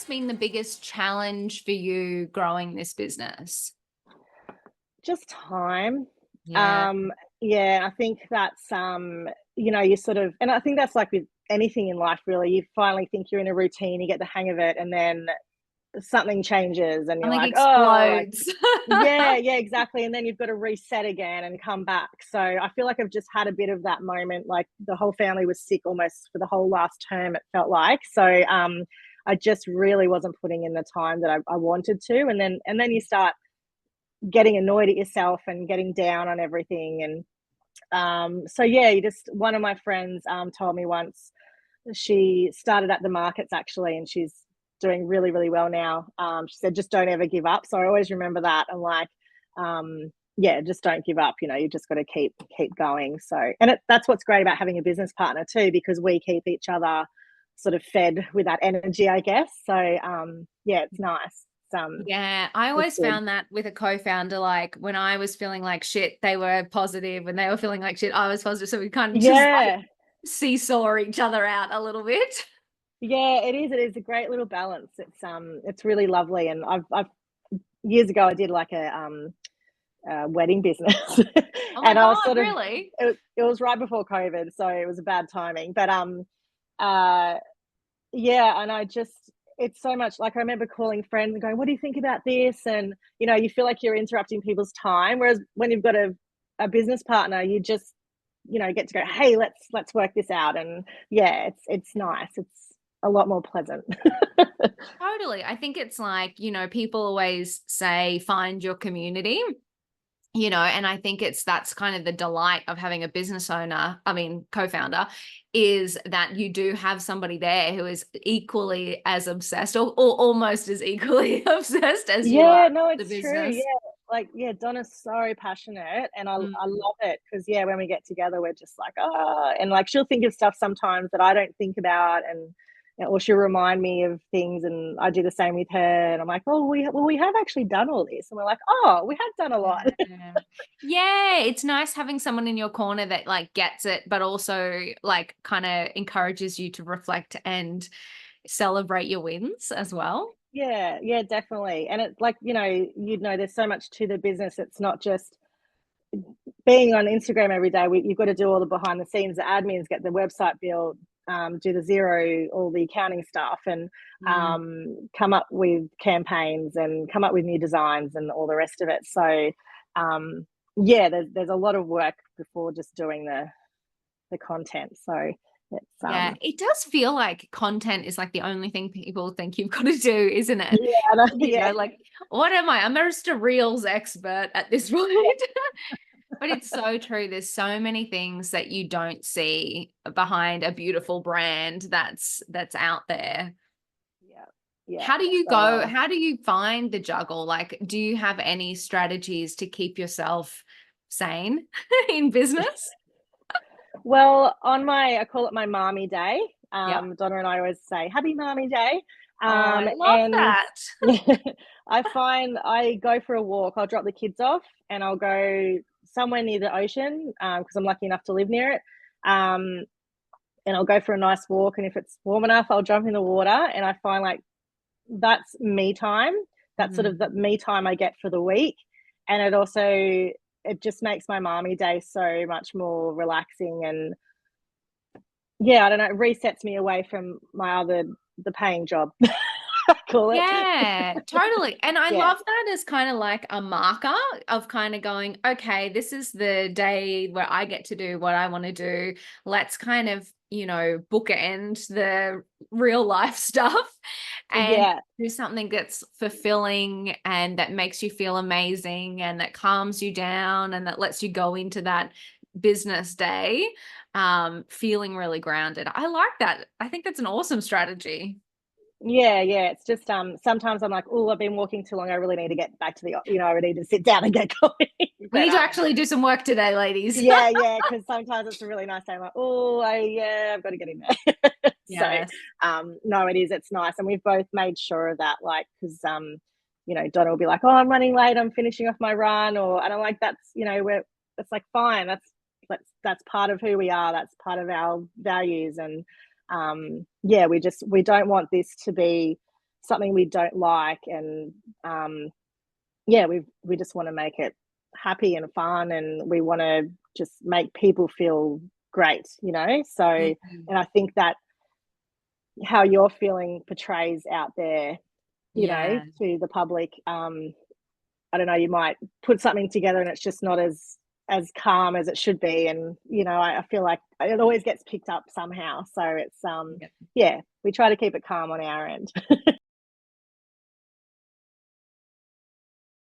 has been the biggest challenge for you growing this business? Just time. Yeah. Um, yeah, I think that's you sort of, and I think that's like with anything in life really. You finally think you're in a routine, you get the hang of it, and then something changes and you're Something like, oh, like explodes. yeah, yeah, exactly. And then you've got to reset again and come back. So I feel like I've just had a bit of that moment. Like the whole family was sick almost for the whole last term, it felt like. So I just really wasn't putting in the time that I wanted to. And then you start getting annoyed at yourself and getting down on everything. And so yeah, you just one of my friends told me once, she started at the markets actually, and she's doing really, really well now. She said, just don't ever give up. So I always remember that. And like, yeah, just don't give up. You just got to keep going. So, and that's what's great about having a business partner too, because we keep each other sort of fed with that energy, I guess. So, yeah, it's nice. Yeah, I It's always good. found that with a co-founder, like when I was feeling like shit, they were positive. When they were feeling like shit, I was positive. So we kind of just like Yeah, seesaw each other out a little bit. yeah, it is. It is a great little balance. It's really lovely. And I've years ago I did like a wedding business, Oh my and I was God, sort of really? it was right before COVID, so it was a bad timing. But uh, yeah, and I just it's so much like I remember calling friends and going, "What do you think about this?" And you feel like you're interrupting people's time, whereas when you've got a business partner, you just get to go, "Hey, let's work this out." And yeah, it's nice. It's a lot more pleasant. Totally. I think it's like, people always say find your community. And I think that's kind of the delight of having a business owner, I mean, co-founder, is that you do have somebody there who is equally as obsessed or almost as equally obsessed as you are Yeah, no, with the it's true. Yeah. business. Like, yeah, Donna's so passionate and I Mm. love it because yeah, when we get together, we're just like, and like she'll think of stuff sometimes that I don't think about and or she'll remind me of things and I do the same with her and I'm like, oh, we have actually done all this. And we're like, oh, we have done a lot. Yeah. Yeah, it's nice having someone in your corner that like gets it, but also like kind of encourages you to reflect and celebrate your wins as well. Yeah, yeah, definitely. And it's like, there's so much to the business. It's not just being on Instagram every day, you've got to do all the behind the scenes, the admins, get the website built, do the zero, all the accounting stuff, and Mm. come up with campaigns and come up with new designs and all the rest of it. So, yeah, there's a lot of work before just doing the content. So it's Yeah, it does feel like content is like the only thing people think you've got to do, isn't it? yeah, yeah, Like, what am I? I'm just a reels expert at this point. But it's so true. There's so many things that you don't see behind a beautiful brand that's out there. yeah, yeah. How do you go? So, How do you find the juggle? Like, do you have any strategies to keep yourself sane in business? well, I call it my Marmee Day. Yep. Donna and I always say Happy Marmee Day. Oh, I love And that. I find I go for a walk. I'll drop the kids off and I'll go somewhere near the ocean because I'm lucky enough to live near it. Um, and I'll go for a nice walk. And if it's warm enough, I'll jump in the water. And I find like that's me time. That's sort Mhm. of the me time I get for the week. And it just makes my Marmee Day so much more relaxing and yeah, I don't know, it resets me away from the paying job, I call it. Yeah, totally. And I Yeah, love that as kind of like a marker of kind of going, okay, this is the day where I get to do what I want to do. Let's kind of, bookend the real life stuff and yeah, do something that's fulfilling and that makes you feel amazing and that calms you down and that lets you go into that business day feeling really grounded. I like that. I think that's an awesome strategy. yeah, yeah, it's just, sometimes I'm like, "Oh, I've been walking too long, I really need to get back to I really need to sit down and get going." We But, need to actually do some work today, ladies. yeah, yeah, because sometimes it's a really nice day, I'm like, "Oh, yeah, I've gotta get in there." So, Yes. no, it's nice, and we've both made sure of that, like, 'cause, Donna will be like, "Oh, I'm running late, I'm finishing off my run," and I'm like, "That's, we're it's like, fine, that's part of who we are, that's part of our values," and, yeah, we don't want this to be something we don't like, and yeah, we just want to make it happy and fun, and we want to just make people feel great, you know. So, Mhm. and I think that how you're feeling portrays out there, you know, Yeah. to the public. I don't know, you might put something together and it's just not as calm as it should be, and you know, I feel like it always gets picked up somehow. So it's Yeah. yeah, we try to keep it calm on our end.